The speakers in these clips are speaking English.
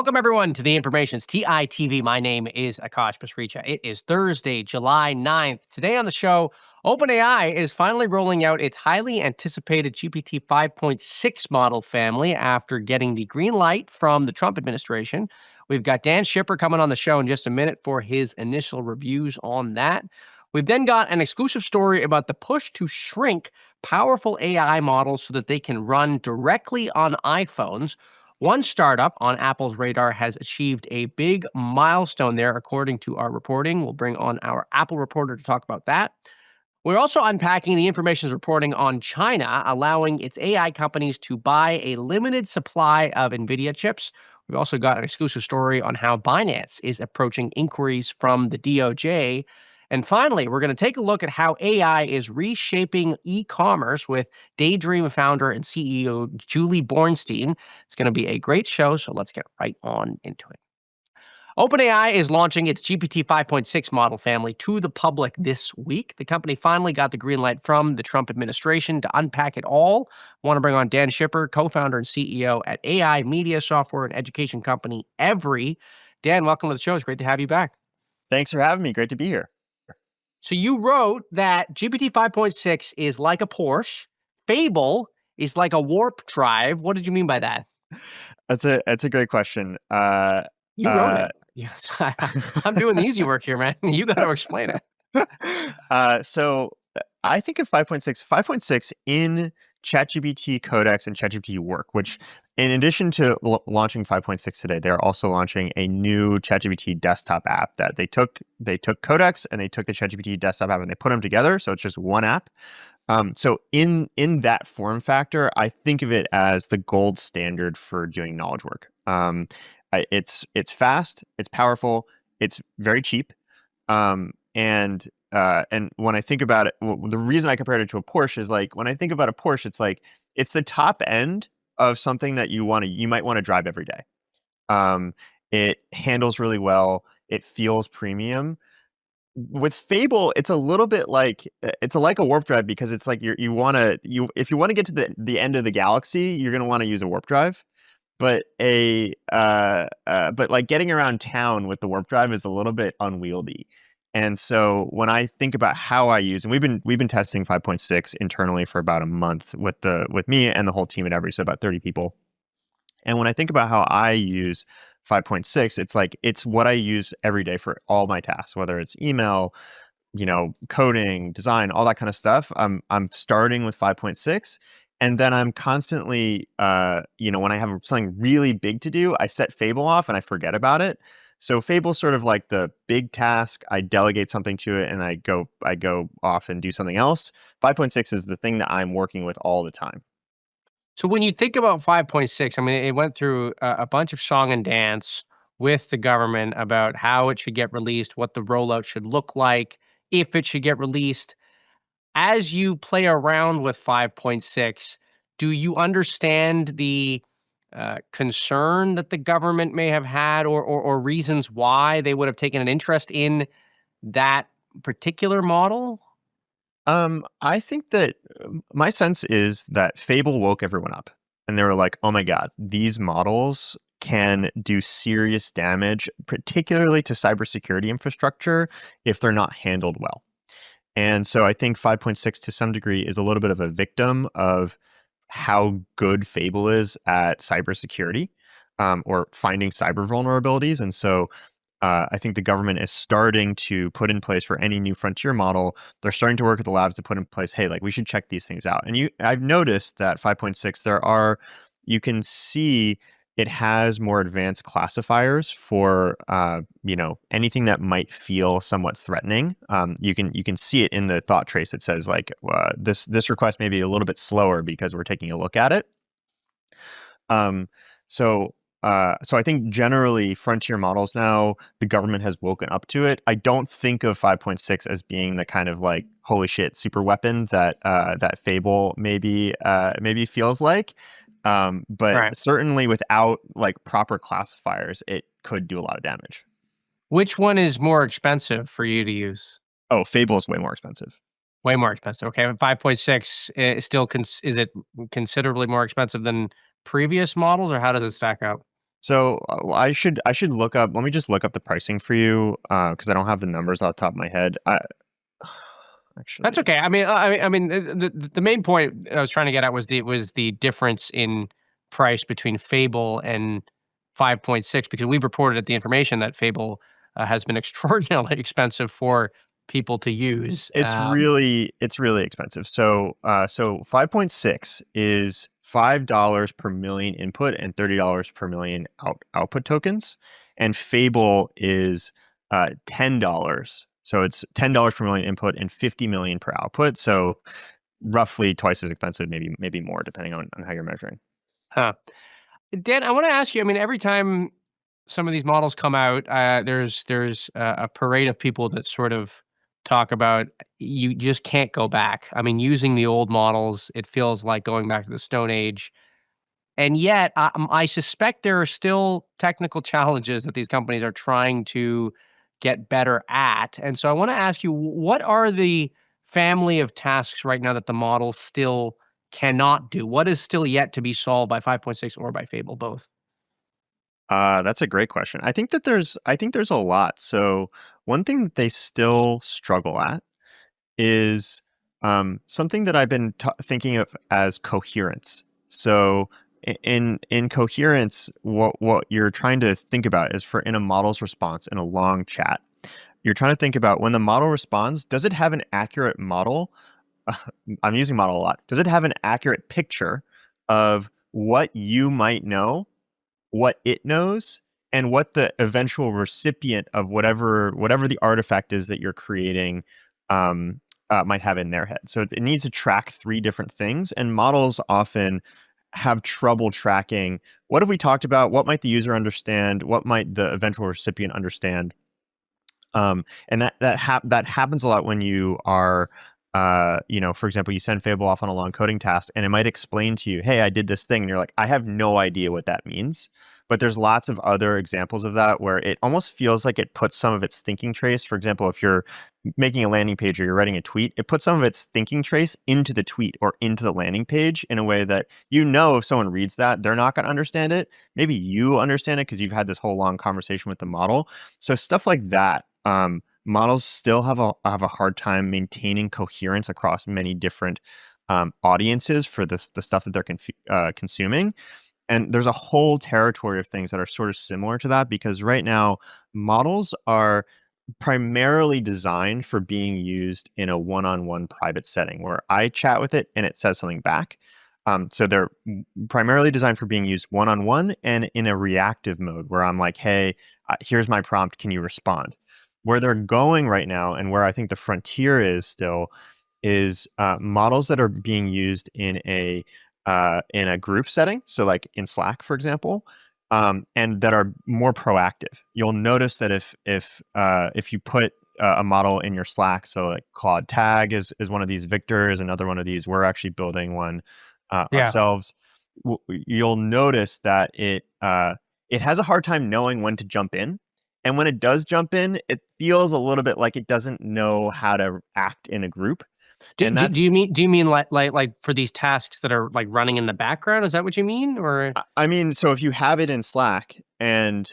Welcome, everyone, to the Information's TITV. My name is Akash Pasricha. It is Thursday, July 9th. Today on the show, OpenAI is finally rolling out its highly anticipated GPT 5.6 model family after getting the green light from the Trump administration. We've got Dan Schipper coming on the show in just a minute for his initial reviews on that. We've then got an exclusive story about the push to shrink powerful AI models so that they can run directly on iPhones. One startup on Apple's radar has achieved a big milestone there, according to our reporting. We'll bring on our Apple reporter to talk about that. We're also unpacking the information's reporting on China, allowing its AI companies to buy a limited supply of Nvidia chips. We've also got an exclusive story on how Binance is approaching inquiries from the DOJ. And finally, we're going to take a look at how AI is reshaping e-commerce with Daydream founder and CEO Julie Bornstein. It's going to be a great show, so let's get right on into it. OpenAI is launching its GPT 5.6 model family to the public this week. The company finally got the green light from the Trump administration. To unpack it all, I want to bring on Dan Schipper, co-founder and CEO at AI media software and education company Every. Dan, welcome to the show. It's great to have you back. Thanks for having me. Great to be here. So you wrote that GPT 5.6 is like a Porsche, Fable is like a warp drive. What did you mean by that? That's a great question. You wrote it. Yes, I'm doing the easy work here, man. You got to explain it. So I think of 5.6 in ChatGPT Codex and ChatGPT Work, which in addition to launching 5.6 today, they're also launching a new ChatGPT desktop app that they took Codex and they took the ChatGPT desktop app and they put them together. So it's just one app. So in that form factor, I think of it as the gold standard for doing knowledge work. It's fast, it's powerful, it's very cheap, and when I think about it, the reason I compared it to a Porsche is like when I think about a Porsche, it's like it's the top end of something that you might want to drive every day. It handles really well, it feels premium. With Fable, it's a little bit like it's like a warp drive because it's like if you want to get to the end of the galaxy, you're going to want to use a warp drive. But but like getting around town with the warp drive is a little bit unwieldy. And so when I think about how I use, and we've been testing 5.6 internally for about a month with me and the whole team at Every, so about 30 people. And when I think about how I use 5.6, it's like it's what I use every day for all my tasks, whether it's email, coding, design, all that kind of stuff. I'm starting with 5.6. And then I'm constantly, when I have something really big to do, I set Fable off and I forget about it. So Fable's sort of like the big task. I delegate something to it and I go off and do something else. 5.6 is the thing that I'm working with all the time. So when you think about 5.6, I mean, it went through a bunch of song and dance with the government about how it should get released, what the rollout should look like, if it should get released. As you play around with 5.6, do you understand the concern that the government may have had or reasons why they would have taken an interest in that particular model? I think that my sense is that Fable woke everyone up and they were like, oh my God, these models can do serious damage, particularly to cybersecurity infrastructure if they're not handled well. And so I think 5.6 to some degree is a little bit of a victim of how good Fable is at cybersecurity or finding cyber vulnerabilities. And so I think the government is starting to put in place for any new frontier model, they're starting to work with the labs to put in place, hey, like we should check these things out. And I've noticed that 5.6, you can see it has more advanced classifiers for anything that might feel somewhat threatening. You can see it in the thought trace. It says like this request may be a little bit slower because we're taking a look at it. So I think generally frontier models now, the government has woken up to it. I don't think of 5.6 as being the kind of like holy shit super weapon that Fable maybe feels like. But Right. certainly without like proper classifiers, it could do a lot of damage. Which one is more expensive for you to use? Oh, Fable is way more expensive. Way more expensive. Okay, 5.6 is still is it considerably more expensive than previous models, or how does it stack up? So I should look up. Let me just look up the pricing for you because I don't have the numbers off the top of my head. That's Actually, okay. I mean, the main point I was trying to get at was the difference in price between Fable and 5.6 because we've reported at the information that Fable has been extraordinarily expensive for people to use. it's really expensive. So 5.6 is $5 per million input and $30 per million output tokens, and Fable is $10. So it's $10 per million input and 50 million per output. So roughly twice as expensive, maybe more, depending on how you're measuring. Huh. Dan, I want to ask you. I mean, every time some of these models come out, there's a parade of people that sort of talk about you just can't go back. I mean, using the old models, it feels like going back to the Stone Age. And yet, I suspect there are still technical challenges that these companies are trying to get better at. And so I want to ask you, what are the family of tasks right now that the model still cannot do? What is still yet to be solved by 5.6 or by Fable, both? That's a great question. I think there's a lot. So one thing that they still struggle at is something that I've been thinking of as coherence. So in coherence, what you're trying to think about is for in a model's response in a long chat, you're trying to think about when the model responds, does it have an accurate model? I'm using model a lot. Does it have an accurate picture of what you might know, what it knows, and what the eventual recipient of whatever the artifact is that you're creating might have in their head. So it needs to track three different things, and models often have trouble tracking what have we talked about, what might the user understand, what might the eventual recipient understand. And that happens a lot when you are, for example, you send Fable off on a long coding task, and it might explain to you, "Hey, I did this thing," and you're like, "I have no idea what that means." But there's lots of other examples of that where it almost feels like it puts some of its thinking trace. For example, if you're making a landing page or you're writing a tweet, it puts some of its thinking trace into the tweet or into the landing page in a way that if someone reads that, they're not going to understand it. Maybe you understand it because you've had this whole long conversation with the model. So stuff like that. Models still have a hard time maintaining coherence across many different audiences for the stuff that they're consuming. And there's a whole territory of things that are sort of similar to that because right now models are primarily designed for being used in a one-on-one private setting where I chat with it and it says something back. So they're primarily designed for being used one-on-one and in a reactive mode where I'm like, hey, here's my prompt. Can you respond? Where they're going right now and where I think the frontier is still is models that are being used in a group setting, so like in Slack, for example, and that are more proactive. You'll notice that if you put a model in your Slack, so like Claude Tag is one of these, Victor is another one of these. We're actually building one Yeah. ourselves. You'll notice that it has a hard time knowing when to jump in. And when it does jump in, it feels a little bit like it doesn't know how to act in a group. And Do that's you mean like for these tasks that are like running in the background? Is that what you mean? Or I mean, so if you have it in Slack and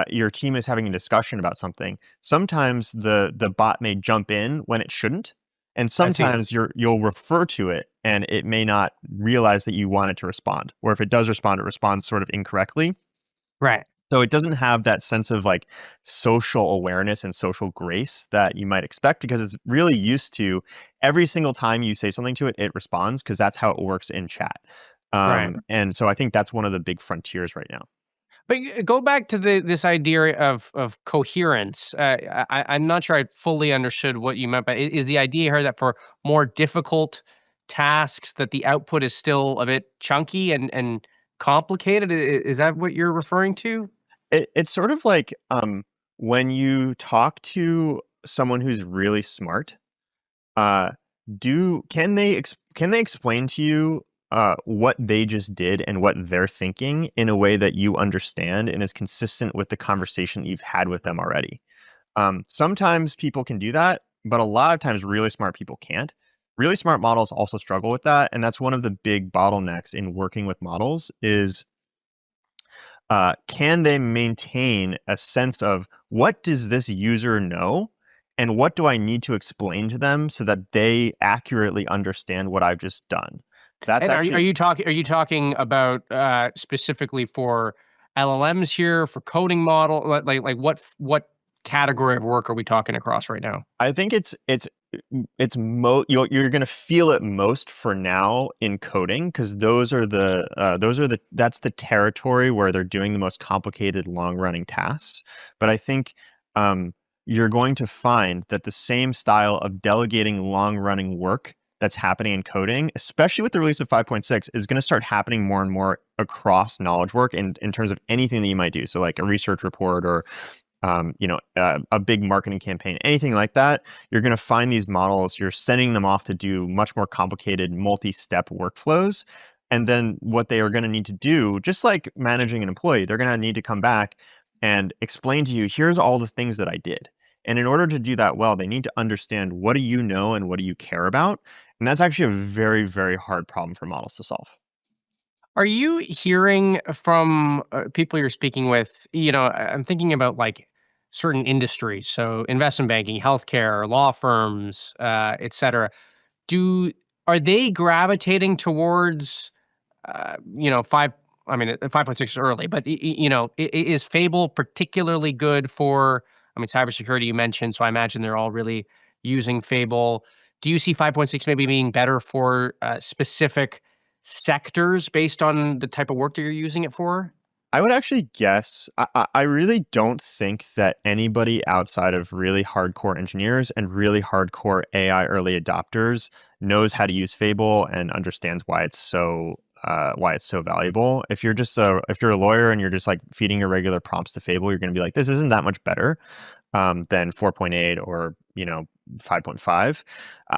your team is having a discussion about something, sometimes the bot may jump in when it shouldn't, and I see. sometimes you'll refer to it and it may not realize that you want it to respond. Or if it does respond, it responds sort of incorrectly. Right. So it doesn't have that sense of like social awareness and social grace that you might expect because it's really used to every single time you say something to it, it responds because that's how it works in chat. Right. And so I think that's one of the big frontiers right now. But go back to this idea of coherence. I'm not sure I fully understood what you meant, but is the idea here that for more difficult tasks that the output is still a bit chunky and complicated? Is that what you're referring to? It's sort of like when you talk to someone who's really smart, uh, can they explain to you what they just did and what they're thinking in a way that you understand and is consistent with the conversation you've had with them already? Sometimes people can do that, but a lot of times really smart people can't. Really smart models also struggle with that, and that's one of the big bottlenecks in working with models is can they maintain a sense of what does this user know and what do I need to explain to them so that they accurately understand what I've just done? That's And are actually, you talking about specifically for LLMs here, for coding model? Like what category of work are we talking across right now? I think you're going to feel it most for now in coding because that's the territory where they're doing the most complicated long running tasks. But I think um, you're going to find that the same style of delegating long running work that's happening in coding, especially with the release of 5.6, is going to start happening more and more across knowledge work in terms of anything that you might do. So like a research report or a big marketing campaign, anything like that, you're going to find these models, you're sending them off to do much more complicated multi-step workflows. And then what they are going to need to do, just like managing an employee, they're going to need to come back and explain to you, here's all the things that I did. And in order to do that well, they need to understand what do you know and what do you care about. And that's actually a very, very hard problem for models to solve. Are you hearing from people you're speaking with? I'm thinking about like certain industries, so investment banking, healthcare, law firms, et cetera. Do Are they gravitating towards 5? I mean, 5.6 is early, but is Fable particularly good for? I mean, cybersecurity you mentioned, so I imagine they're all really using Fable. Do you see 5.6 maybe being better for specific sectors based on the type of work that you're using it for? I would actually guess, I really don't think that anybody outside of really hardcore engineers and really hardcore AI early adopters knows how to use Fable and understands why it's so valuable. If you're a lawyer and you're just like feeding your regular prompts to Fable, you're going to be like, this isn't that much better than 4.8 or 5.5.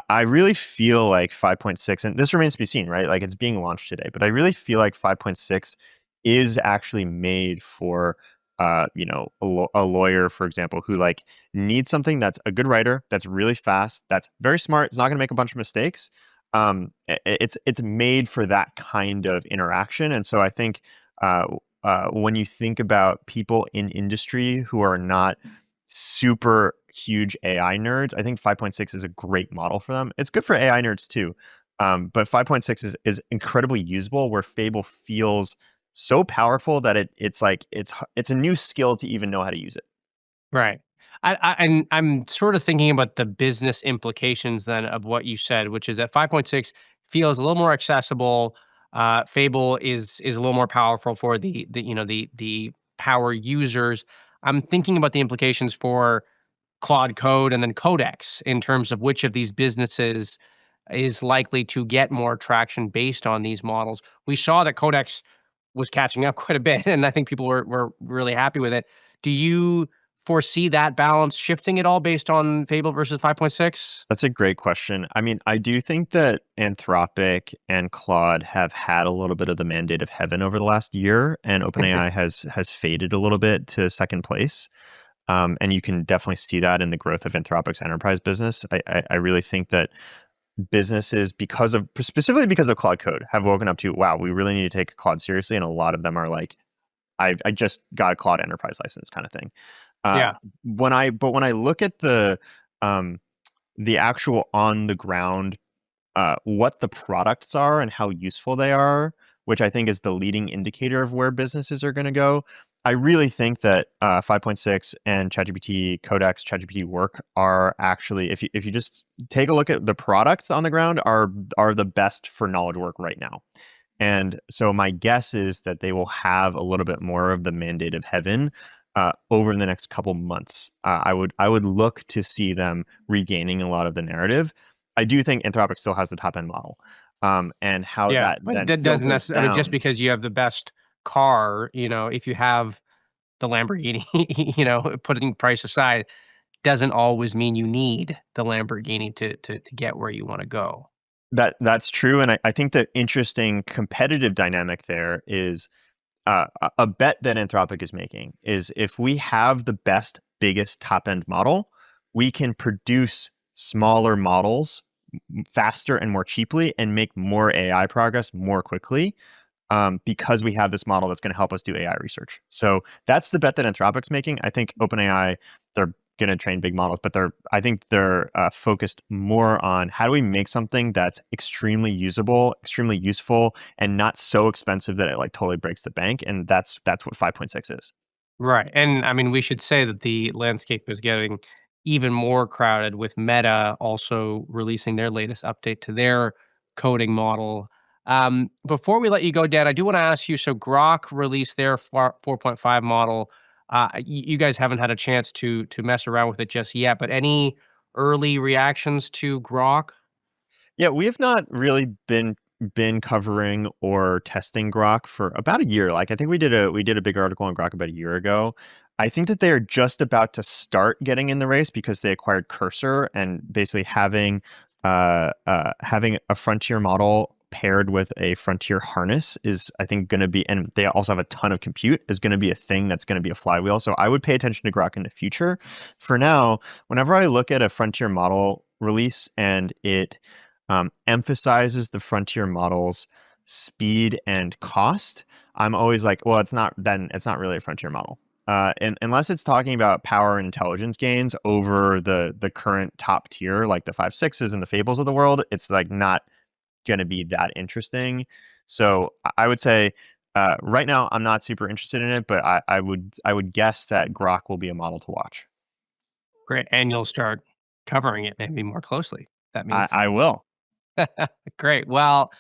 I really feel like 5.6, and this remains to be seen, right? Like it's being launched today, but I really feel like 5.6 is actually made for a lawyer, for example, who like needs something that's a good writer, that's really fast, that's very smart, it's not going to make a bunch of mistakes. It's made for that kind of interaction, and so I think when you think about people in industry who are not super huge AI nerds, I think 5.6 is a great model for them. It's good for AI nerds too. But 5.6 is incredibly usable where Fable feels so powerful that it's a new skill to even know how to use it. Right. And I'm sort of thinking about the business implications then of what you said, which is that 5.6 feels a little more accessible. Fable is a little more powerful for the power users. I'm thinking about the implications for Claude Code and then Codex in terms of which of these businesses is likely to get more traction based on these models. We saw that Codex was catching up quite a bit, and I think people were really happy with it. Do you foresee that balance shifting at all based on Fable versus 5.6? That's a great question. I mean, I do think that Anthropic and Claude have had a little bit of the mandate of heaven over the last year, and OpenAI has faded a little bit to second place. And you can definitely see that in the growth of Anthropic's enterprise business. I really think that businesses, specifically because of Claude Code, have woken up to, wow, we really need to take Claude seriously. And a lot of them are like, I just got a Claude enterprise license kind of thing. Uh, Yeah. when I look at um, the actual on the ground, what the products are and how useful they are, which I think is the leading indicator of where businesses are going to go. I really think that 5.6 and ChatGPT Codex, ChatGPT Work are actually, if you just take a look at the products on the ground, are the best for knowledge work right now. And so my guess is that they will have a little bit more of the mandate of heaven over the next couple months. I would look to see them regaining a lot of the narrative. I do think Anthropic still has the top end model, and how Yeah, that but then that doesn't filters necessarily. I mean, just down. because you have the best car, if you have the Lamborghini, putting price aside, doesn't always mean you need the Lamborghini to get where you wanna go. That's true, and I think the interesting competitive dynamic there is a bet that Anthropic is making is if we have the best, biggest top end model, we can produce smaller models faster and more cheaply and make more AI progress more quickly. because we have this model that's going to help us do AI research. So that's the bet that Anthropic's making. I think OpenAI, they're going to train big models, but I think they're focused more on how do we make something that's extremely usable, extremely useful, and not so expensive that it like totally breaks the bank. And that's what 5.6 is. Right. And I mean, we should say that the landscape is getting even more crowded with Meta also releasing their latest update to their coding model. Before we let you go, Dan, I do want to ask you, so Grok released their 4.5 model. You guys haven't had a chance to mess around with it just yet, but any early reactions to Grok? Yeah, we have not really been covering or testing Grok for about a year. Like I think we did a big article on Grok about a year ago. I think that they are just about to start getting in the race because they acquired Cursor and basically having a frontier model paired with a frontier harness is I think going to be, and they also have a ton of compute, is going to be a thing that's going to be a flywheel. So I would pay attention to Grok in the future. For now, whenever I look at a frontier model release and it emphasizes the frontier model's speed and cost, I'm always like, well, it's not really a frontier model. And unless it's talking about power and intelligence gains over the current top tier, like the 5.6s and the Fables of the world, it's like not going to be that interesting. So I would say right now I'm not super interested in it, but I would guess that Grok will be a model to watch. Great. And you'll start covering it maybe more closely. That I, means. I will. Great. Well,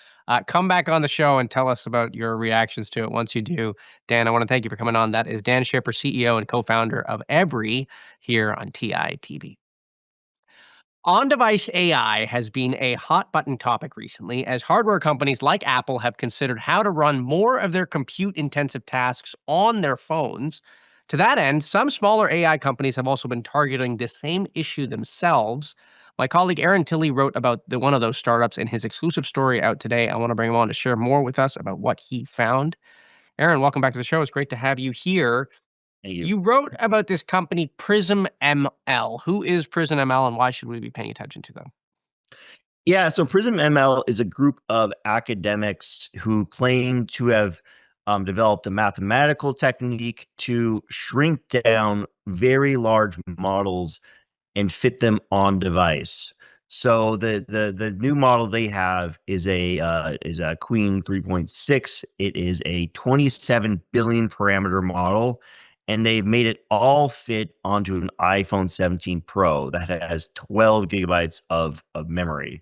come back on the show and tell us about your reactions to it once you do. Dan, I want to thank you for coming on. That is Dan Shipper, CEO and co-founder of Every here on TITV. On-device AI has been a hot button topic recently as hardware companies like Apple have considered how to run more of their compute-intensive tasks on their phones. To that end, some smaller AI companies have also been targeting this same issue themselves. My colleague Aaron Tilley wrote about one of those startups in his exclusive story out today. I want to bring him on to share more with us about what he found. Aaron, welcome back to the show. It's great to have you here. Thank you. You wrote about this company, Prism ML. Who is Prism ML and why should we be paying attention to them? Yeah, so Prism ML is a group of academics who claim to have developed a mathematical technique to shrink down very large models and fit them on device. So the new model they have is a Queen 3.6. It is a 27 billion parameter model, and they've made it all fit onto an iPhone 17 Pro that has 12 gigabytes of memory.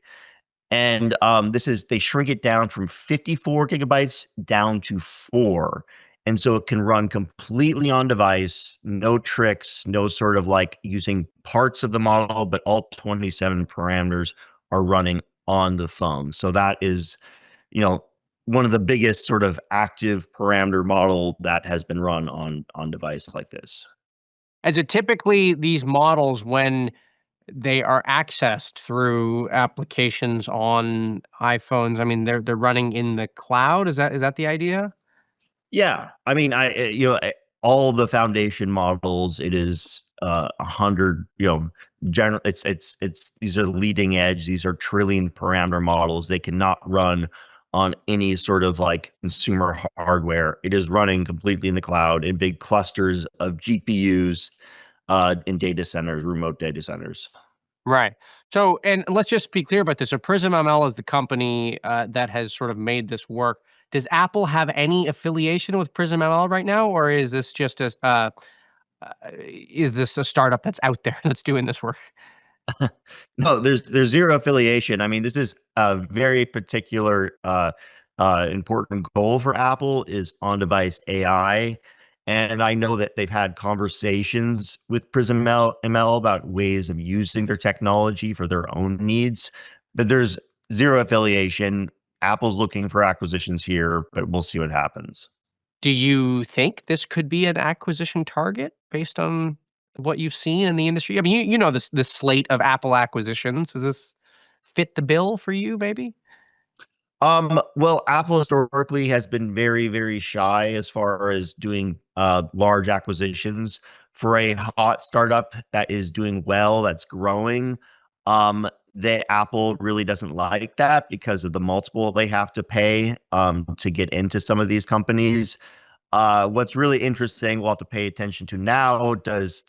And they shrink it down from 54 gigabytes down to 4. And so it can run completely on device, no tricks, no sort of like using parts of the model, but all 27 parameters are running on the phone. So that is, you know, one of the biggest sort of active parameter model that has been run on device like this. And so typically these models, when they are accessed through applications on iPhones, I mean, they're running in the cloud. Is that the idea? Yeah, I mean, all the foundation models, it is 100. General. It's these are leading edge. These are trillion parameter models. They cannot run on any sort of like consumer hardware. It is running completely in the cloud in big clusters of GPUs in data centers, remote data centers. Right. So, and let's just be clear about this. So, Prism ML is the company that has sort of made this work. Does Apple have any affiliation with Prism ML right now, or is this just is this a startup that's out there that's doing this work? No, there's zero affiliation. I mean, this is a very particular important goal for Apple is on-device AI. And I know that they've had conversations with Prism ML about ways of using their technology for their own needs, but there's zero affiliation. Apple's looking for acquisitions here, but we'll see what happens. Do you think this could be an acquisition target based on what you've seen in the industry? I mean, you know this slate of Apple acquisitions. Does this fit the bill for you, maybe? Well, Apple historically has been very, very shy as far as doing large acquisitions. For a hot startup that is doing well, that's growing, Apple really doesn't like that because of the multiple they have to pay to get into some of these companies. What's really interesting, we'll have to pay attention to now, does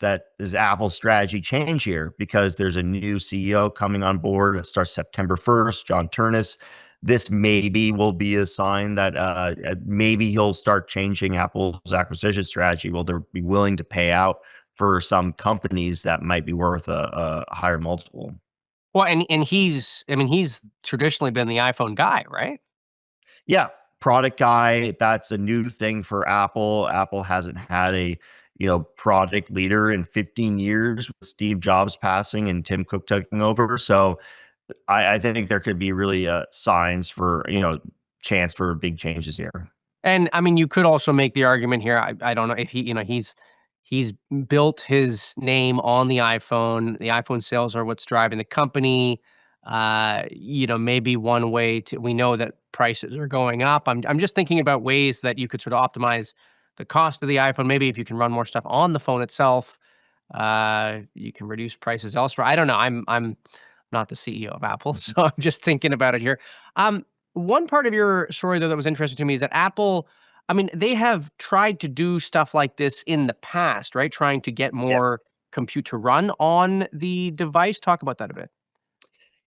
Apple's strategy change here? Because there's a new CEO coming on board. It starts September 1st, John Turnus. This maybe will be a sign that maybe he'll start changing Apple's acquisition strategy. Will they be willing to pay out for some companies that might be worth a higher multiple? Well, and he's traditionally been the iPhone guy, right? Yeah, product guy. That's a new thing for Apple. Apple hasn't had a product leader in 15 years with Steve Jobs passing and Tim Cook taking over. So I think there could be really signs for chance for big changes here. And I mean, you could also make the argument here. I don't know if he's built his name on the iPhone. The iPhone sales are what's driving the company. Maybe one way to we know that prices are going up. I'm just thinking about ways that you could sort of optimize the cost of the iPhone. Maybe if you can run more stuff on the phone itself, you can reduce prices elsewhere. I don't know. I'm not the CEO of Apple, so I'm just thinking about it here. One part of your story, though, that was interesting to me is that Apple, I mean, they have tried to do stuff like this in the past, right? Trying to get more compute to run on the device. Talk about that a bit.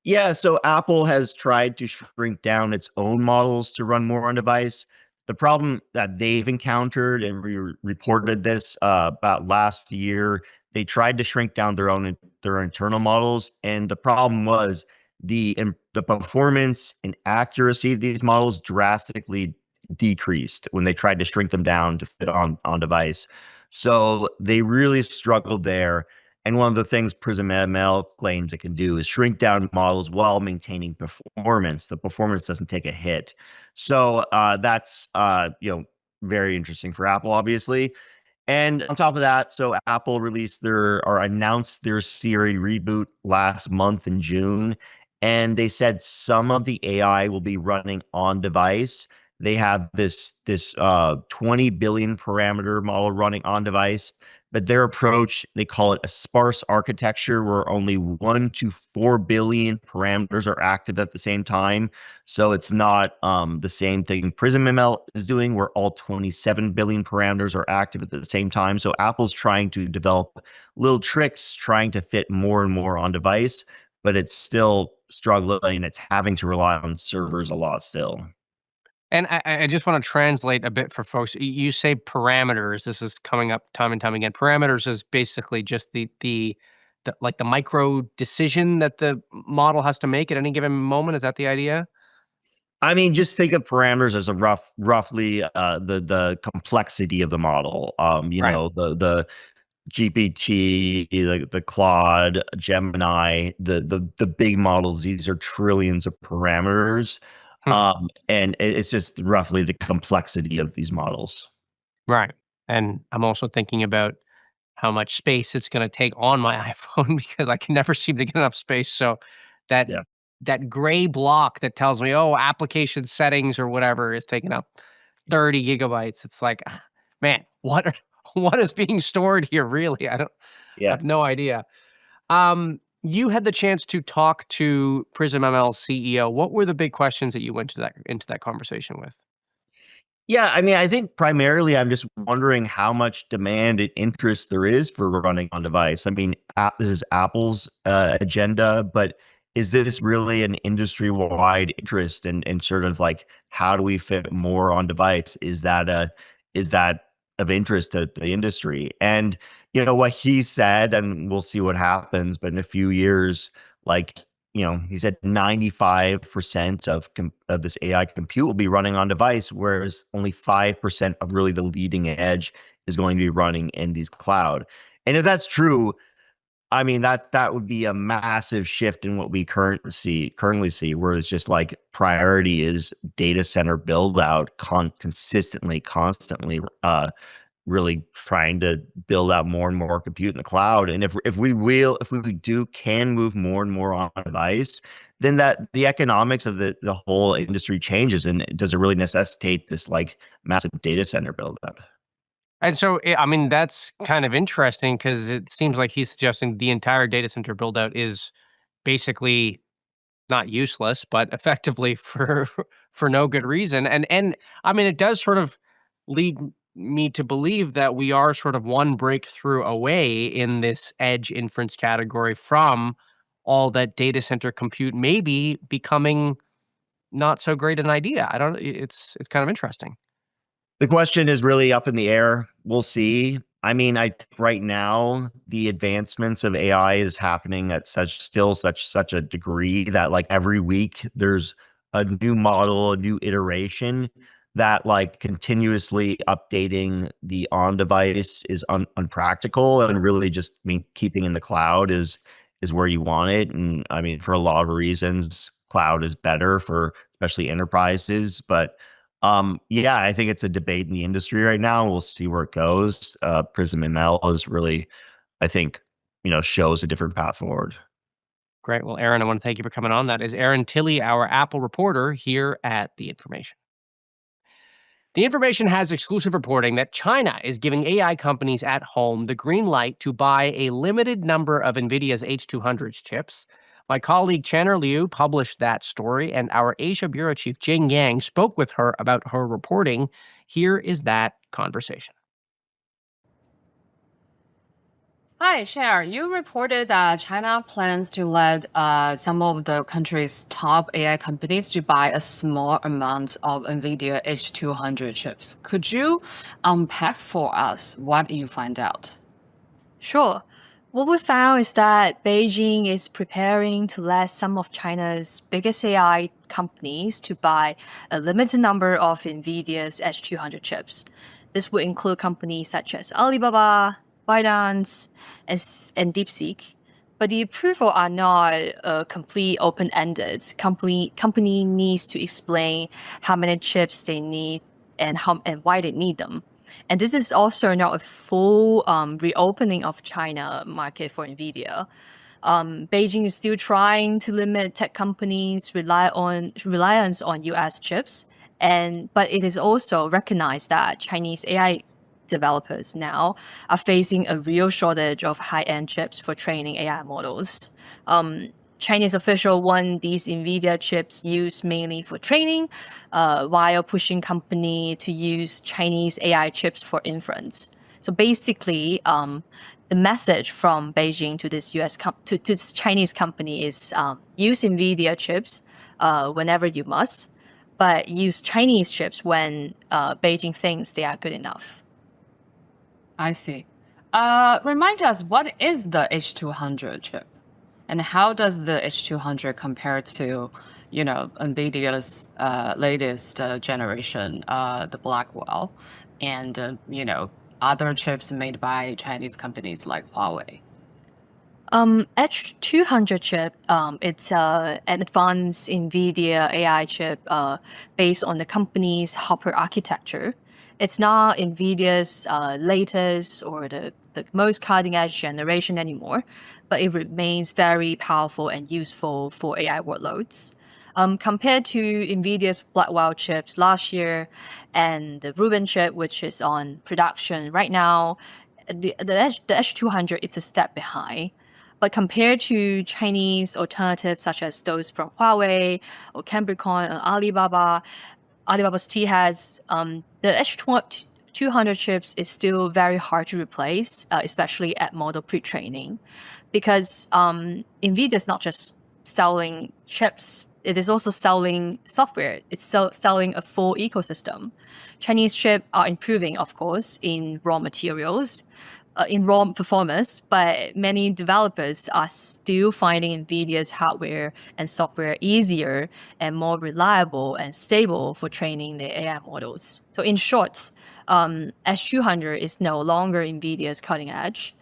Yeah, so Apple has tried to shrink down its own models to run more on device. The problem that they've encountered, and we reported this about last year, they tried to shrink down their internal models, and the problem was the performance and accuracy of these models drastically decreased when they tried to shrink them down to fit on device. So they really struggled there. And one of the things Prism ML claims it can do is shrink down models while maintaining performance. The performance doesn't take a hit. So that's very interesting for Apple, obviously. And on top of that, so Apple announced their Siri reboot last month in June, and they said some of the AI will be running on device. They have this 20 billion parameter model running on device, but their approach, they call it a sparse architecture where only 1 to 4 billion parameters are active at the same time. So it's not the same thing Prism ML is doing, where all 27 billion parameters are active at the same time. So Apple's trying to develop little tricks, trying to fit more and more on device, but it's still struggling. It's having to rely on servers a lot still. And I just want to translate a bit for folks. You say parameters. This is coming up time and time again. Parameters is basically just the like the micro decision that the model has to make at any given moment. Is that the idea? I mean, just think of parameters as a roughly the complexity of the model. Right. The GPT, the Claude, Gemini, the big models. These are trillions of parameters, Hmm. and it's just roughly the complexity of these models. Right. And I'm also thinking about how much space it's gonna take on my iPhone because I can never seem to get enough space, so that Yeah, that gray block that tells me, "Oh, application settings," or whatever is taking up 30 gigabytes. It's like, man, what is being stored here, really? I yeah. have no idea. You had the chance to talk to Prism ML CEO. What were the big questions that you went to into that conversation with? Yeah, I mean, I think primarily I'm just wondering how much demand and interest there is for running on device. I mean, this is Apple's agenda, but is this really an industry-wide interest and sort of like how do we fit more on device? Is that of interest to the industry? And what he said, and we'll see what happens, but in a few years, like he said 95% of this AI compute will be running on device, whereas only 5% of really the leading edge is going to be running in these cloud. And if that's true, I mean that would be a massive shift in what we currently see, where it's just like priority is data center build out consistently, constantly, really trying to build out more and more compute in the cloud. And if we can move more and more on device, then that the economics of the whole industry changes. And does it really necessitate this like massive data center build out? And so, I mean, that's kind of interesting because it seems like he's suggesting the entire data center build out is basically not useless, but effectively for for no good reason. And I mean, it does sort of lead me to believe that we are sort of one breakthrough away in this edge inference category from all that data center compute maybe becoming not so great an idea. I don't. It's kind of interesting. The question is really up in the air. We'll see. I mean, I think right now the advancements of AI is happening at such a degree that like every week there's a new model, a new iteration that like continuously updating the on device is unpractical, and really just keeping in the cloud is where you want it. And I mean, for a lot of reasons, cloud is better for especially enterprises, but yeah, I think it's a debate in the industry right now. We'll see where it goes. Prism ML is really, I think, shows a different path forward. Great. Well, Aaron, I want to thank you for coming on. That is Aaron Tilley, our Apple reporter here at The Information. The Information has exclusive reporting that China is giving AI companies at home the green light to buy a limited number of Nvidia's H200 chips. My colleague Qianer Liu published that story, and our Asia Bureau Chief Jing spoke with her about her reporting. Here is that conversation. Hi, Cher. You reported that China plans to let some of the country's top AI companies to buy a small amount of Nvidia H200 chips. Could you unpack for us what you find out? Sure. What we found is that Beijing is preparing to let some of China's biggest AI companies to buy a limited number of Nvidia's H200 chips. This would include companies such as Alibaba, Binance, and DeepSeek. But the approval are not complete open-ended. Company needs to explain how many chips they need and why they need them. And this is also not a full reopening of China market for Nvidia. Beijing is still trying to limit tech companies' reliance on US chips, but it is also recognized that Chinese AI developers now are facing a real shortage of high-end chips for training AI models. Chinese official want these Nvidia chips used mainly for training, while pushing company to use Chinese AI chips for inference. So basically, the message from Beijing to this to this Chinese company is use Nvidia chips whenever you must, but use Chinese chips when Beijing thinks they are good enough. I see. Remind us, what is the H200 chip? And how does the H200 compare to, NVIDIA's latest generation, the Blackwell, and, other chips made by Chinese companies like Huawei? H200 chip, it's an advanced NVIDIA AI chip based on the company's Hopper architecture. It's not NVIDIA's latest or the most cutting-edge generation anymore, but it remains very powerful and useful for AI workloads. Compared to NVIDIA's Blackwell chips last year and the Rubin chip, which is on production right now, the H200 is a step behind. But compared to Chinese alternatives such as those from Huawei or Cambricon or Alibaba's T has, the H200 chips is still very hard to replace, especially at model pre-training, because NVIDIA is not just selling chips, it is also selling software. It's selling a full ecosystem. Chinese chips are improving, of course, in raw materials, in raw performance, but many developers are still finding NVIDIA's hardware and software easier and more reliable and stable for training their AI models. So in short, H200 is no longer NVIDIA's cutting edge,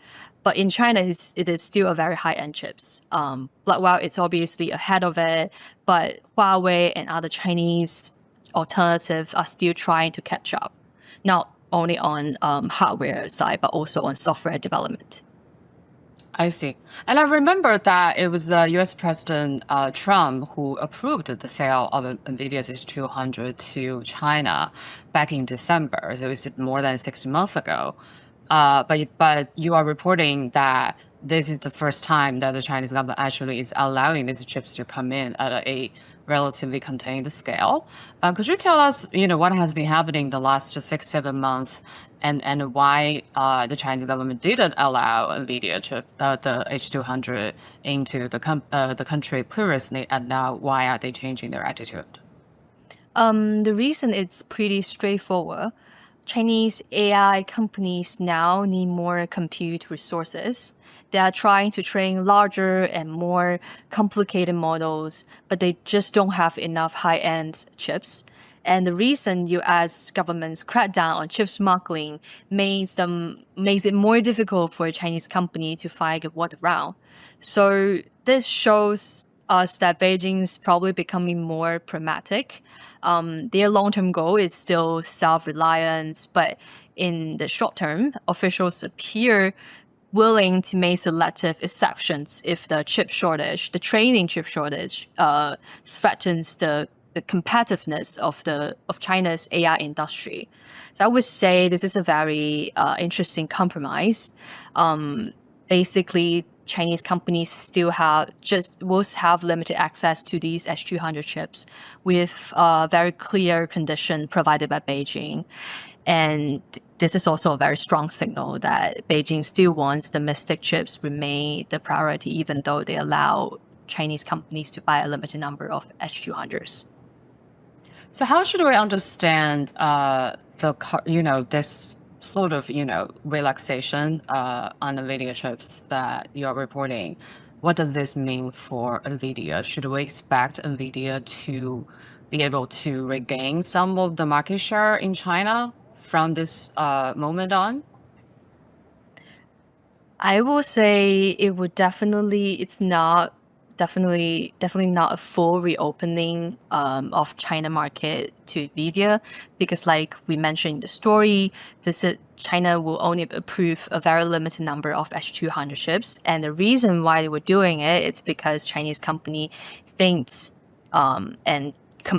but in China, it is still a very high-end chips. Blackwell is obviously ahead of it, but Huawei and other Chinese alternatives are still trying to catch up. Not only on hardware side, but also on software development. I see. And I remember that it was US President Trump who approved the sale of NVIDIA's H200 to China back in December. So it was more than 6 months ago. But you are reporting that this is the first time that the Chinese government actually is allowing these chips to come in at a relatively contained scale. Could you tell us, what has been happening the last 6-7 months, and why the Chinese government didn't allow Nvidia chip, the H200, into the country previously, and now why are they changing their attitude? The reason is pretty straightforward. Chinese AI companies now need more compute resources. They are trying to train larger and more complicated models, but they just don't have enough high-end chips. And the reason U.S. government's crackdown on chip smuggling makes it more difficult for a Chinese company to find a workaround. So this shows us that Beijing is probably becoming more pragmatic. Their long-term goal is still self-reliance, but in the short term, officials appear willing to make selective exceptions if the training chip shortage, threatens the competitiveness of China's AI industry. So I would say this is a very interesting compromise. Basically, Chinese companies will have limited access to these H200 chips with very clear condition provided by Beijing. And this is also a very strong signal that Beijing still wants domestic chips remain the priority, even though they allow Chinese companies to buy a limited number of H200s. So how should we understand this sort of relaxation on Nvidia chips that you're reporting? What does this mean for Nvidia? Should we expect Nvidia to be able to regain some of the market share in China from this moment on? I will say it's not definitely not a full reopening of China market to Nvidia, because like we mentioned in the story, China will only approve a very limited number of H200 chips, and the reason why they were doing it's because Chinese company thinks and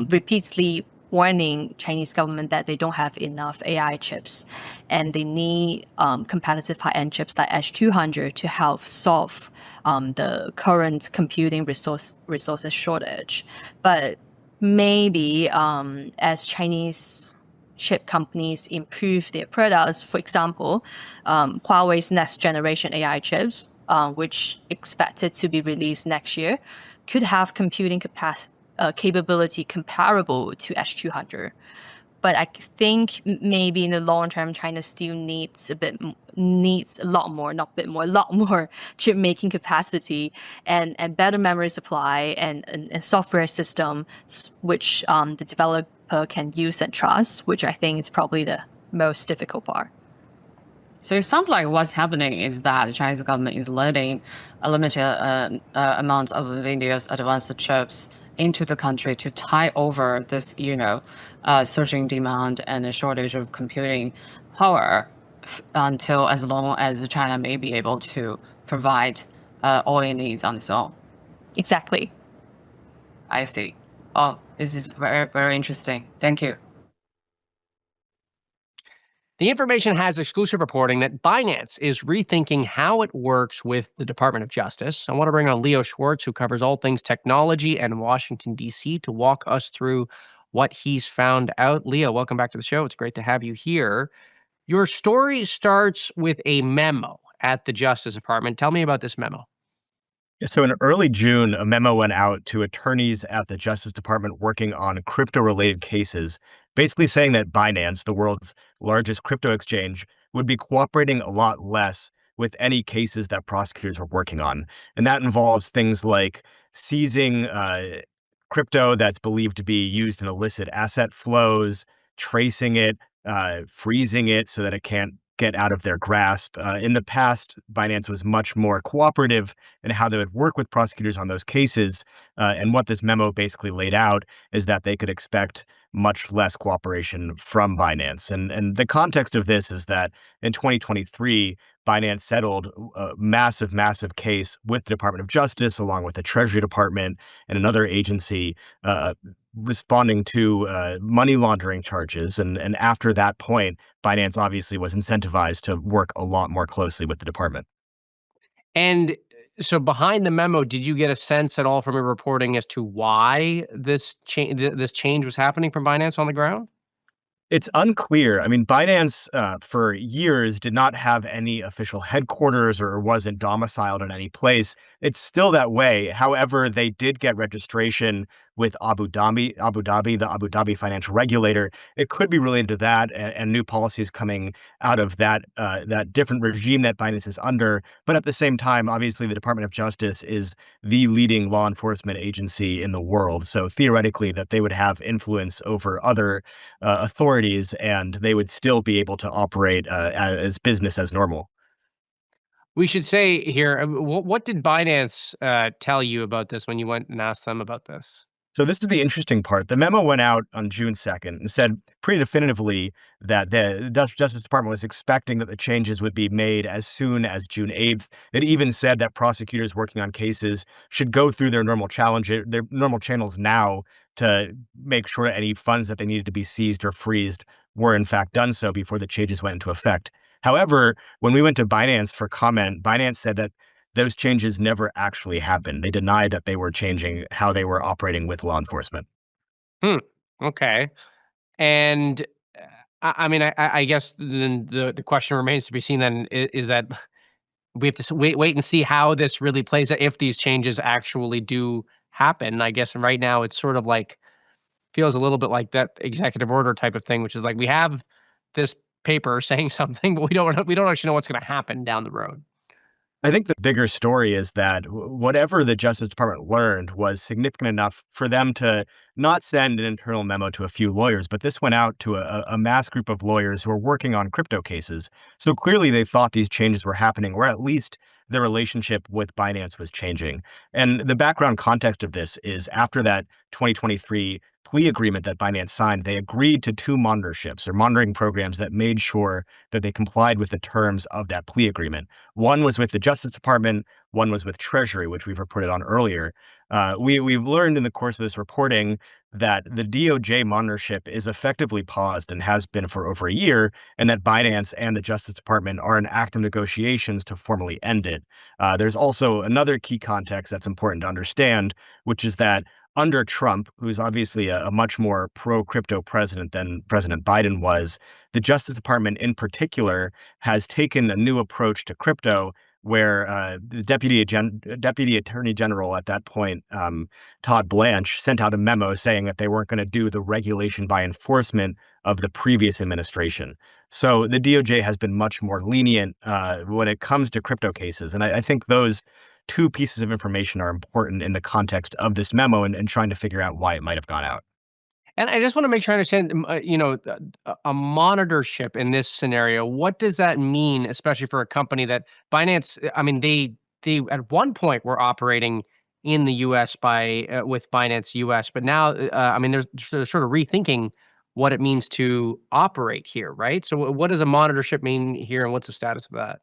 repeatedly warning Chinese government that they don't have enough AI chips, and they need competitive high-end chips like H200 to help solve the current computing resources shortage. But maybe as Chinese chip companies improve their products, for example, Huawei's next generation AI chips, which expected to be released next year, could have computing capability comparable to H200. But I think maybe in the long term, China still needs a lot more chip making capacity and better memory supply and software system, which the developer can use and trust, which I think is probably the most difficult part. So it sounds like what's happening is that the Chinese government is letting a limited amount of Nvidia's advanced chips into the country to tie over this, surging demand and a shortage of computing power until as long as China may be able to provide all it needs on its own. Exactly. I see. Oh, this is very, very interesting. Thank you. The information has exclusive reporting that Binance is rethinking how it works with the Department of Justice. I want to bring on Leo Schwartz, who covers all things technology and Washington, D.C., to walk us through what he's found out. Leo, welcome back to the show. It's great to have you here. Your story starts with a memo at the Justice Department. Tell me about this memo. So in early June, a memo went out to attorneys at the Justice Department working on crypto-related cases, basically saying that Binance, the world's largest crypto exchange, would be cooperating a lot less with any cases that prosecutors were working on. And that involves things like seizing crypto that's believed to be used in illicit asset flows, tracing it, freezing it so that it can't get out of their grasp. In the past, Binance was much more cooperative in how they would work with prosecutors on those cases. And what this memo basically laid out is that they could expect much less cooperation from Binance. And the context of this is that in 2023, Binance settled a massive case with the Department of Justice, along with the Treasury Department and another agency, responding to money laundering charges. And after that point, Binance obviously was incentivized to work a lot more closely with the department. And so behind the memo, did you get a sense at all from your reporting as to why this change was happening from Binance on the ground? It's unclear. I mean, Binance for years did not have any official headquarters or wasn't domiciled in any place. It's still that way. However, they did get registration with Abu Dhabi, the Abu Dhabi financial regulator. It could be related to that and new policies coming out of that different regime that Binance is under. But at the same time, obviously, the Department of Justice is the leading law enforcement agency in the world. So theoretically, that they would have influence over other authorities, and they would still be able to operate as business as normal. We should say here, what did Binance tell you about this when you went and asked them about this? So this is the interesting part. The memo went out on June 2nd and said pretty definitively that the Dutch Justice Department was expecting that the changes would be made as soon as June 8th. It even said that prosecutors working on cases should go through their normal channels now to make sure that any funds that they needed to be seized or freezed were in fact done so before the changes went into effect. However, when we went to Binance for comment, Binance said that those changes never actually happened. They denied that they were changing how they were operating with law enforcement. Hmm. Okay. And I mean, I guess then the question remains to be seen. Then is that we have to wait and see how this really plays out if these changes actually do happen. I guess right now it's sort of like feels a little bit like that executive order type of thing, which is like we have this paper saying something, but we don't actually know what's going to happen down the road. I think the bigger story is that whatever the Justice Department learned was significant enough for them to not send an internal memo to a few lawyers, but this went out to a mass group of lawyers who are working on crypto cases. So clearly they thought these changes were happening, or at least the relationship with Binance was changing. And the background context of this is after that 2023 plea agreement that Binance signed, they agreed to two monitorships or monitoring programs that made sure that they complied with the terms of that plea agreement. One was with the Justice Department, one was with Treasury, which we've reported on earlier. We've learned in the course of this reporting that the DOJ monitorship is effectively paused and has been for over a year, and that Binance and the Justice Department are in active negotiations to formally end it. There's also another key context that's important to understand, which is that under Trump, who's obviously a much more pro-crypto president than President Biden was, the Justice Department in particular has taken a new approach to crypto where the Deputy Attorney General at that point, Todd Blanche, sent out a memo saying that they weren't going to do the regulation by enforcement of the previous administration. So the DOJ has been much more lenient when it comes to crypto cases. And I think those two pieces of information are important in the context of this memo and trying to figure out why it might have gone out. And I just want to make sure I understand, a monitorship in this scenario. What does that mean, especially for a company that Binance? I mean, they at one point were operating in the U.S. by with Binance US, but now, I mean, they're sort of rethinking what it means to operate here, right? So, what does a monitorship mean here, and what's the status of that?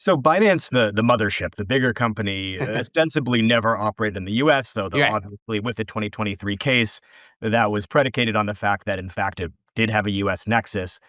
So Binance, the mothership, the bigger company, ostensibly never operated in the U.S. So You're right. obviously with the 2023 case, that was predicated on the fact that, in fact, it did have a U.S. nexus.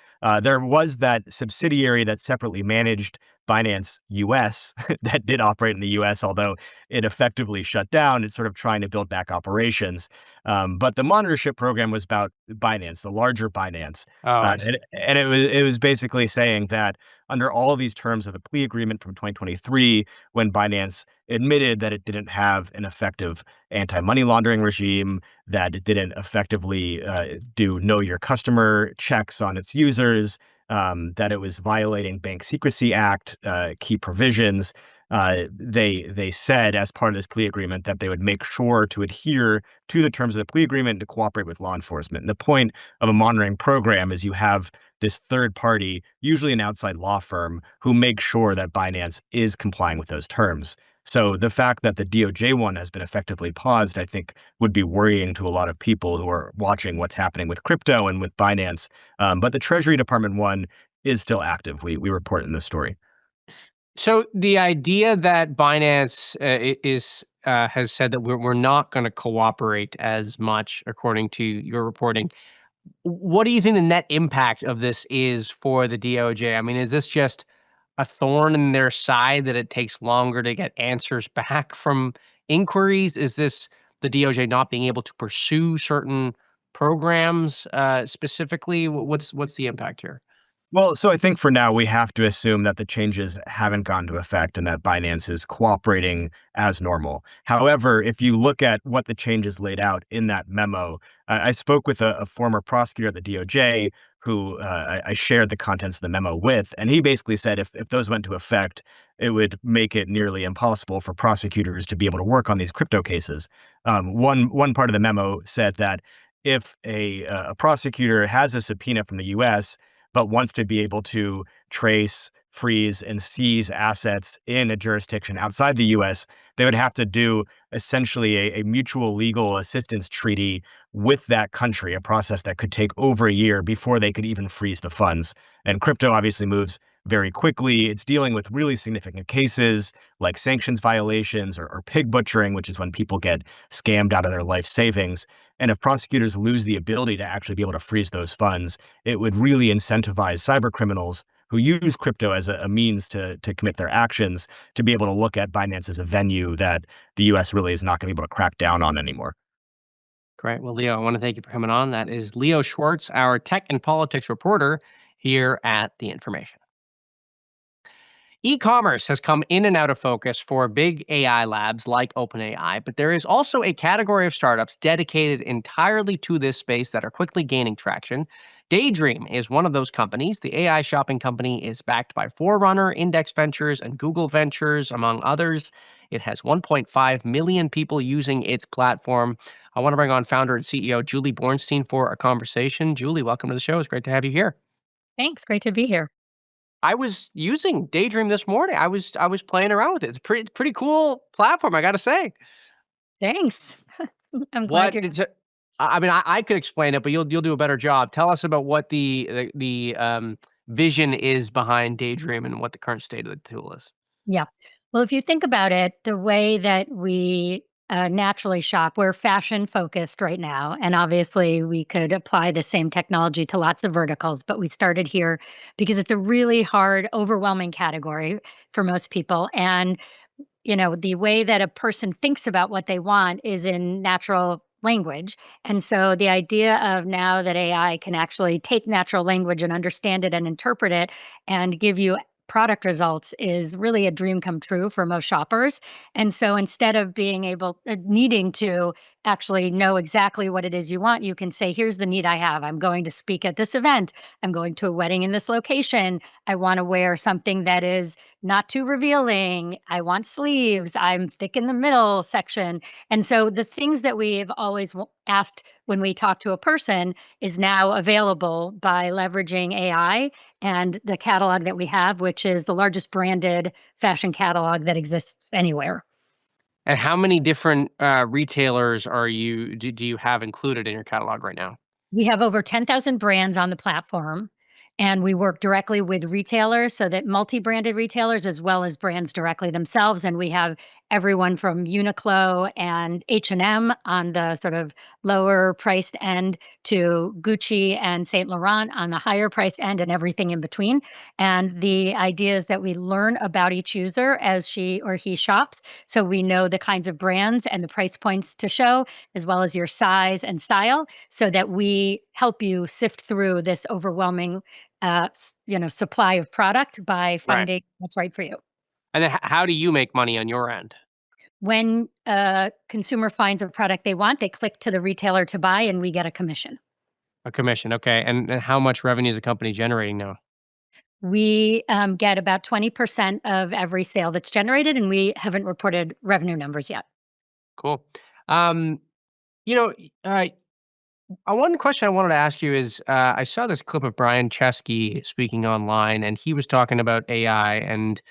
There was that subsidiary that separately managed Binance US that did operate in the U.S., although it effectively shut down. It's sort of trying to build back operations. But the monitorship program was about Binance, the larger Binance. Oh, I see. And it was basically saying that under all of these terms of the plea agreement from 2023, when Binance admitted that it didn't have an effective anti-money laundering regime, that it didn't effectively do know your customer checks on its users, that it was violating Bank Secrecy Act key provisions. They said as part of this plea agreement that they would make sure to adhere to the terms of the plea agreement and to cooperate with law enforcement. And the point of a monitoring program is you have this third party, usually an outside law firm, who makes sure that Binance is complying with those terms. So the fact that the DOJ one has been effectively paused, I think, would be worrying to a lot of people who are watching what's happening with crypto and with Binance. But the Treasury Department one is still active. We report in this story. So the idea that Binance has said that we're not going to cooperate as much, according to your reporting. What do you think the net impact of this is for the DOJ? I mean, is this just a thorn in their side that it takes longer to get answers back from inquiries? Is this the DOJ not being able to pursue certain programs specifically? What's the impact here? Well, so I think for now, we have to assume that the changes haven't gone into effect and that Binance is cooperating as normal. However, if you look at what the changes laid out in that memo, I spoke with a former prosecutor at the DOJ who I shared the contents of the memo with, and he basically said if those went into effect, it would make it nearly impossible for prosecutors to be able to work on these crypto cases. One part of the memo said that if a prosecutor has a subpoena from the U.S., but wants to be able to trace, freeze, and seize assets in a jurisdiction outside the U.S., they would have to do essentially a mutual legal assistance treaty with that country, a process that could take over a year before they could even freeze the funds. And crypto obviously moves very quickly. It's dealing with really significant cases like sanctions violations or pig butchering, which is when people get scammed out of their life savings. And if prosecutors lose the ability to actually be able to freeze those funds, it would really incentivize cyber criminals who use crypto as a means to commit their actions to be able to look at Binance as a venue that the U.S. really is not going to be able to crack down on anymore. Great. Well, Leo, I want to thank you for coming on. That is Leo Schwartz, our tech and politics reporter here at The Information. E-commerce has come in and out of focus for big AI labs like OpenAI, but there is also a category of startups dedicated entirely to this space that are quickly gaining traction. Daydream is one of those companies. The AI shopping company is backed by Forerunner, Index Ventures, and Google Ventures, among others. It has 1.5 million people using its platform. I want to bring on founder and CEO Julie Bornstein for a conversation. Julie, welcome to the show. It's great to have you here. Thanks. Great to be here. I was using Daydream this morning. I was playing around with it. It's a pretty cool platform, I got to say. Thanks. I'm What glad you're. is it? I mean, I could explain it, but you'll do a better job. Tell us about what the vision is behind Daydream and what the current state of the tool is. Yeah. Well, if you think about it, the way that we naturally shop, we're fashion focused right now. And obviously, we could apply the same technology to lots of verticals, but we started here because it's a really hard, overwhelming category for most people. And the way that a person thinks about what they want is in natural language. And so the idea of now that AI can actually take natural language and understand it and interpret it and give you product results is really a dream come true for most shoppers. And so instead of needing to actually know exactly what it is you want, you can say, here's the need I have. I'm going to speak at this event. I'm going to a wedding in this location. I want to wear something that is not too revealing. I want sleeves. I'm thick in the middle section. And so the things that we've always asked when we talk to a person is now available by leveraging AI and the catalog that we have, which is the largest branded fashion catalog that exists anywhere. And how many different retailers do you have included in your catalog right now? We have over 10,000 brands on the platform, and we work directly with retailers, so that multi-branded retailers as well as brands directly themselves. And we have everyone from Uniqlo and H&M on the sort of lower priced end to Gucci and Saint Laurent on the higher price end, and everything in between. And the idea is that we learn about each user as she or he shops, so we know the kinds of brands and the price points to show, as well as your size and style, so that we help you sift through this overwhelming supply of product by finding what's right for you. And then how do you make money on your end? When a consumer finds a product they want, they click to the retailer to buy, and we get a commission. A commission, okay. And how much revenue is the company generating now? We get about 20% of every sale that's generated, and we haven't reported revenue numbers yet. Cool. One question I wanted to ask you is, I saw this clip of Brian Chesky speaking online, and he was talking about AI and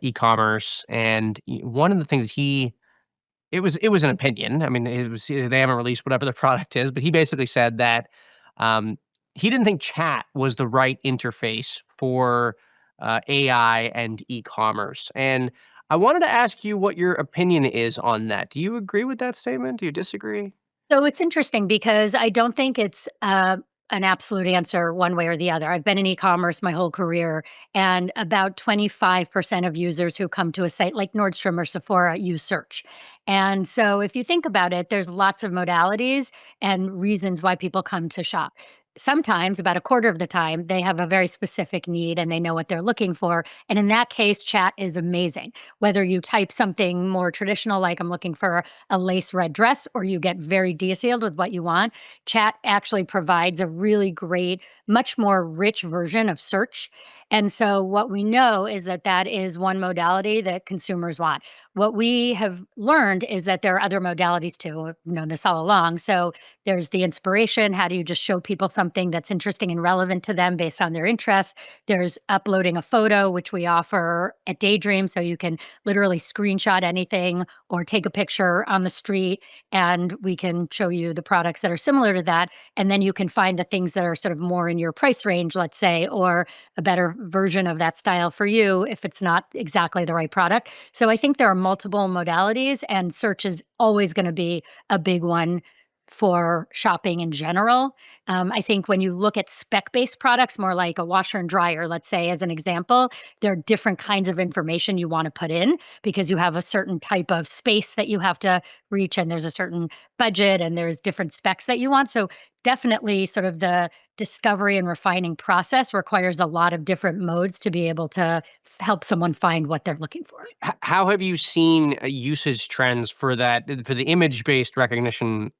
e-commerce. And one of the things it was an opinion. I mean, they haven't released whatever the product is, but he basically said that he didn't think chat was the right interface for AI and e-commerce. And I wanted to ask you what your opinion is on that. Do you agree with that statement? Do you disagree? So it's interesting because I don't think it's an absolute answer one way or the other. I've been in e-commerce my whole career, and about 25% of users who come to a site like Nordstrom or Sephora use search. And so if you think about it, there's lots of modalities and reasons why people come to shop. Sometimes, about a quarter of the time, they have a very specific need and they know what they're looking for. And in that case, chat is amazing. Whether you type something more traditional, like I'm looking for a lace red dress, or you get very detailed with what you want, chat actually provides a really great, much more rich version of search. And so what we know is that that is one modality that consumers want. What we have learned is that there are other modalities too. We've known this all along. So there's the inspiration. How do you just show people something that's interesting and relevant to them based on their interests? There's uploading a photo, which we offer at Daydream. So you can literally screenshot anything or take a picture on the street, and we can show you the products that are similar to that. And then you can find the things that are sort of more in your price range, let's say, or a better version of that style for you if it's not exactly the right product. So I think there are multiple modalities, and search is always going to be a big one for shopping in general. I think when you look at spec-based products, more like a washer and dryer, let's say, as an example, there are different kinds of information you want to put in because you have a certain type of space that you have to reach, and there's a certain budget, and there's different specs that you want. So definitely sort of the discovery and refining process requires a lot of different modes to be able to help someone find what they're looking for. How have you seen usage trends for that, for the image-based recognition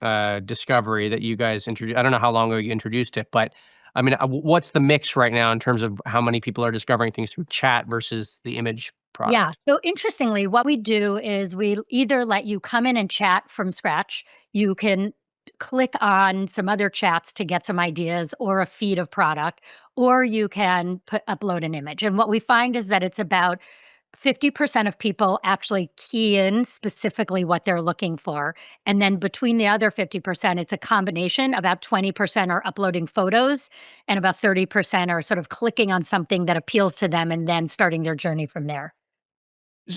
discovery that you guys introduced? I don't know how long ago you introduced it, but I mean, what's the mix right now in terms of how many people are discovering things through chat versus the image product? Yeah. So interestingly, what we do is we either let you come in and chat from scratch. You can click on some other chats to get some ideas or a feed of product, or you can upload an image. And what we find is that it's about 50% of people actually key in specifically what they're looking for. And then between the other 50%, it's a combination. About 20% are uploading photos, and about 30% are sort of clicking on something that appeals to them and then starting their journey from there.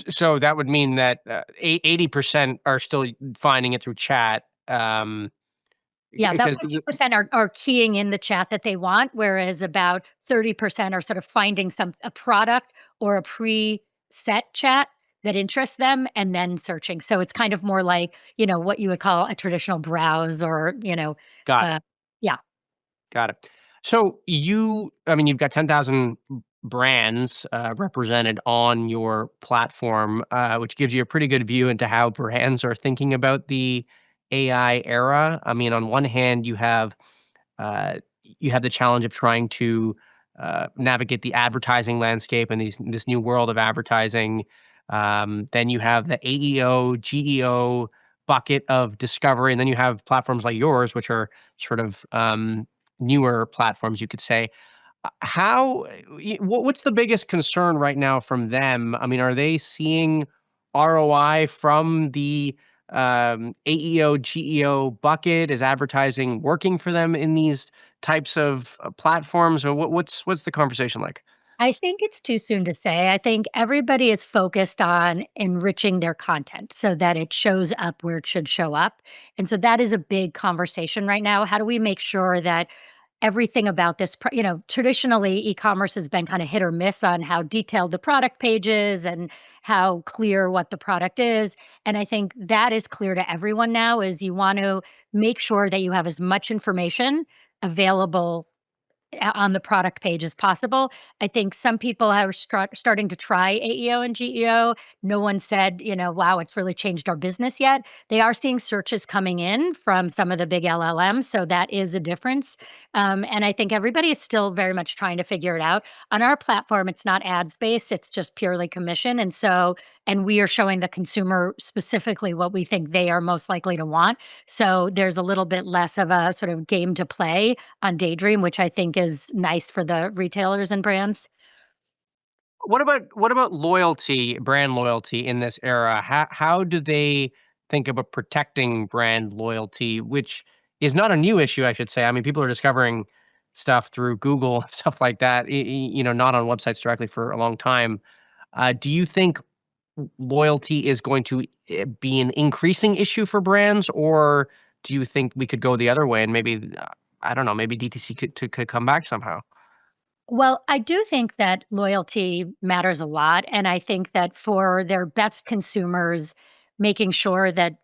So that would mean that 80% are still finding it through chat. Yeah, about Because 50% are keying in the chat that they want, whereas about 30% are sort of finding a product or a preset chat that interests them and then searching. So it's kind of more like, what you would call a traditional browse or, got uh, yeah. Got it. So I mean, you've got 10,000 brands represented on your platform, which gives you a pretty good view into how brands are thinking about the AI era. I mean, on one hand, you have the challenge of trying to navigate the advertising landscape and this new world of advertising. Then you have the AEO, GEO bucket of discovery, and then you have platforms like yours, which are sort of newer platforms, you could say. What's the biggest concern right now from them? I mean, are they seeing ROI from the AEO, GEO bucket? Is advertising working for them in these types of platforms, or what's the conversation like? I think it's too soon to say. I think everybody is focused on enriching their content so that it shows up where it should show up. And so that is a big conversation right now. How do we make sure that everything about this, traditionally e-commerce has been kind of hit or miss on how detailed the product page is and how clear what the product is. And I think that is clear to everyone now is you want to make sure that you have as much information available on the product page as possible. I think some people are starting to try AEO and GEO. No one said, wow, it's really changed our business yet. They are seeing searches coming in from some of the big LLMs, so that is a difference. And I think everybody is still very much trying to figure it out. On our platform, it's not ads based; it's just purely commission. And we are showing the consumer specifically what we think they are most likely to want. So there's a little bit less of a sort of game to play on Daydream, which I think is nice for the retailers and brands. What about loyalty, brand loyalty in this era? How do they think about protecting brand loyalty, which is not a new issue, I should say. I mean, people are discovering stuff through Google and stuff like that, not on websites directly for a long time. Do you think loyalty is going to be an increasing issue for brands, or do you think we could go the other way and maybe I don't know, maybe DTC could come back somehow. Well, I do think that loyalty matters a lot, and I think that for their best consumers, making sure that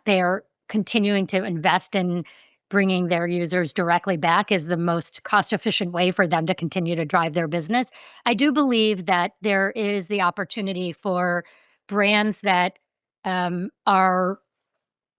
they're continuing to invest in bringing their users directly back is the most cost-efficient way for them to continue to drive their business. I do believe that there is the opportunity for brands that, are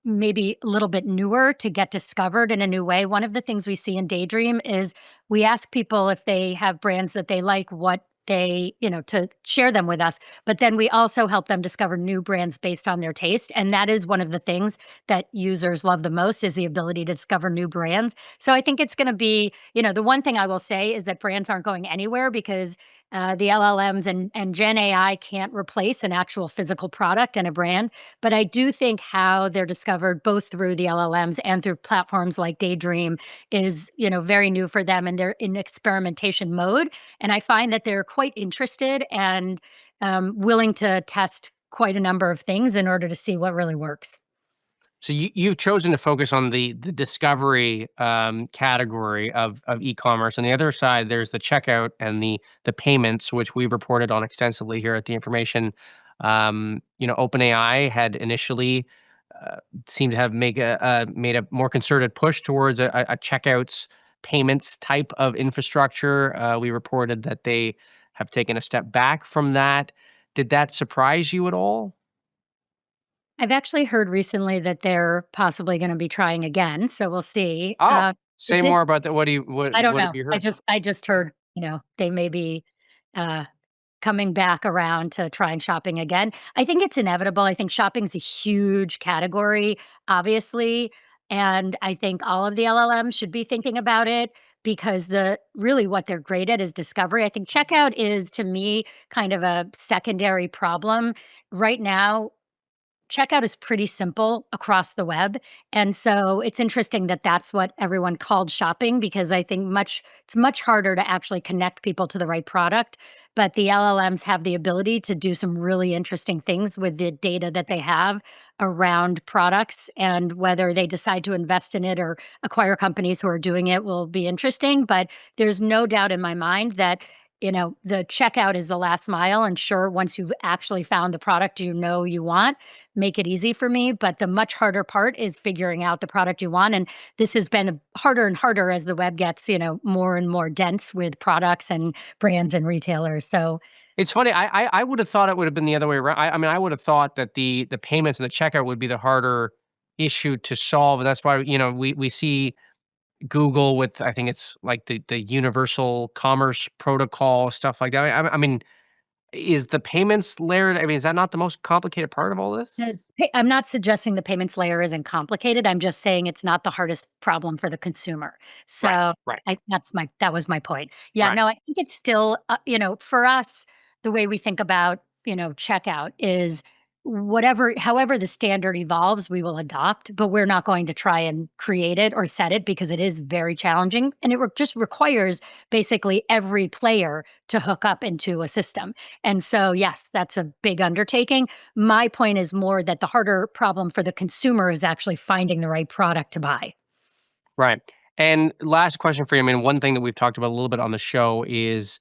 maybe a little bit newer to get discovered in a new way. One of the things we see in Daydream is we ask people if they have brands that they like, what they, to share them with us. But then we also help them discover new brands based on their taste. And that is one of the things that users love the most is the ability to discover new brands. So I think it's going to be, the one thing I will say is that brands aren't going anywhere because the LLMs and Gen AI can't replace an actual physical product and a brand. But I do think how they're discovered both through the LLMs and through platforms like Daydream is, very new for them, and they're in experimentation mode. And I find that they're quite interested and willing to test quite a number of things in order to see what really works. So you've chosen to focus on the discovery category of e-commerce. On the other side, there's the checkout and the payments, which we've reported on extensively here at the information. OpenAI had initially seemed to have made a more concerted push towards a checkouts payments type of infrastructure. We reported that they have taken a step back from that. Did that surprise you at all? I've actually heard recently that they're possibly going to be trying again, so we'll see. Oh, It say did. more about that. I don't What have know. you I heard? just heard, they may be uh, coming back around to trying shopping again. I think it's inevitable. I think shopping's a huge category, obviously, and I think all of the LLMs should be thinking about it because really what they're great at is discovery. I think checkout is, to me, kind of a secondary problem. Right now, checkout is pretty simple across the web, and so it's interesting that that's what everyone called shopping because I think it's much harder to actually connect people to the right product, but the LLMs have the ability to do some really interesting things with the data that they have around products, and whether they decide to invest in it or acquire companies who are doing it will be interesting, but there's no doubt in my mind that the checkout is the last mile, and sure, once you've actually found the product you want, make it easy for me. But the much harder part is figuring out the product you want. And this has been harder and harder as the web gets, more and more dense with products and brands and retailers. So It's funny. I would have thought it would have been the other way around. I mean, I would have thought that the payments and the checkout would be the harder issue to solve, and that's why we see Google with, I think it's like the Universal Commerce Protocol, stuff like that. I mean, is the payments layer? I mean, is that not the most complicated part of all this? I'm not suggesting the payments layer isn't complicated. I'm just saying it's not the hardest problem for the consumer. Right, So right, that was my point. Yeah, right. no, I think it's still, for us, the way we think about, checkout is however the standard evolves, we will adopt, but we're not going to try and create it or set it because it is very challenging. And it just requires basically every player to hook up into a system. And so, yes, that's a big undertaking. My point is more that the harder problem for the consumer is actually finding the right product to buy. Right. And last question for you. I mean, one thing that we've talked about a little bit on the show is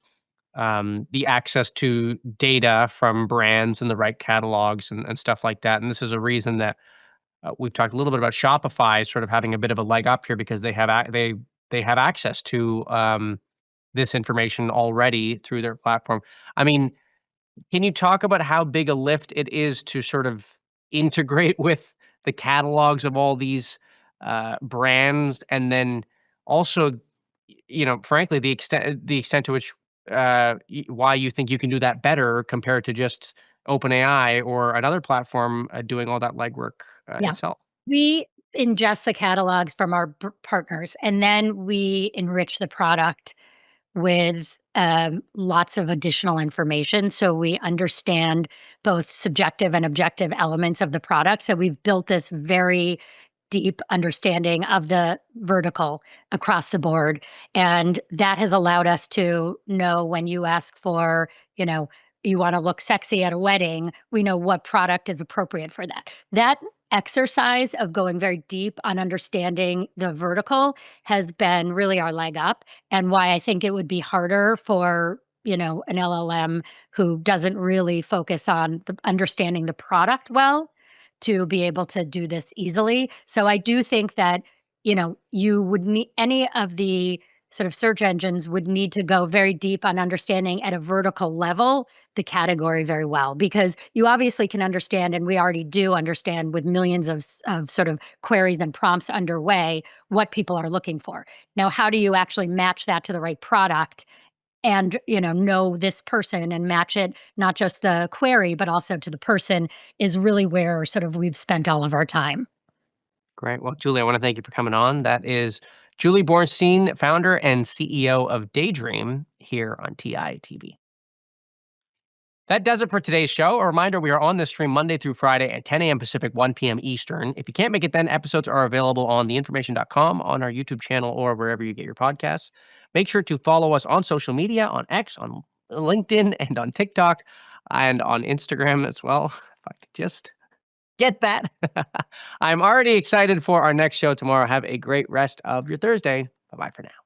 the access to data from brands and the right catalogs and stuff like that. And this is a reason that we've talked a little bit about Shopify sort of having a bit of a leg up here because they have they have access to this information already through their platform. I mean, can you talk about how big a lift it is to sort of integrate with the catalogs of all these brands, and then also, frankly, the extent to which why you think you can do that better compared to just OpenAI or another platform doing all that legwork Yeah. itself? We ingest the catalogs from our partners, and then we enrich the product with lots of additional information. So we understand both subjective and objective elements of the product. So we've built this very deep understanding of the vertical across the board. And that has allowed us to know when you ask for, you want to look sexy at a wedding, we know what product is appropriate for that. That exercise of going very deep on understanding the vertical has been really our leg up, and why I think it would be harder for, an LLM who doesn't really focus on understanding the product well to be able to do this easily. So I do think that, you would need any of the sort of search engines would need to go very deep on understanding at a vertical level the category very well, because you obviously can understand, and we already do understand with millions of sort of queries and prompts underway, what people are looking for. Now, how do you actually match that to the right product and, know this person and match it, not just the query, but also to the person, is really where sort of we've spent all of our time. Great. Well, Julie, I want to thank you for coming on. That is Julie Bornstein, founder and CEO of Daydream here on TITV. That does it for today's show. A reminder, we are on this stream Monday through Friday at 10 a.m. Pacific, 1 p.m. Eastern. If you can't make it then, episodes are available on theinformation.com, on our YouTube channel, or wherever you get your podcasts. Make sure to follow us on social media, on X, on LinkedIn, and on TikTok, and on Instagram as well. If I could just get that. I'm already excited for our next show tomorrow. Have a great rest of your Thursday. Bye-bye for now.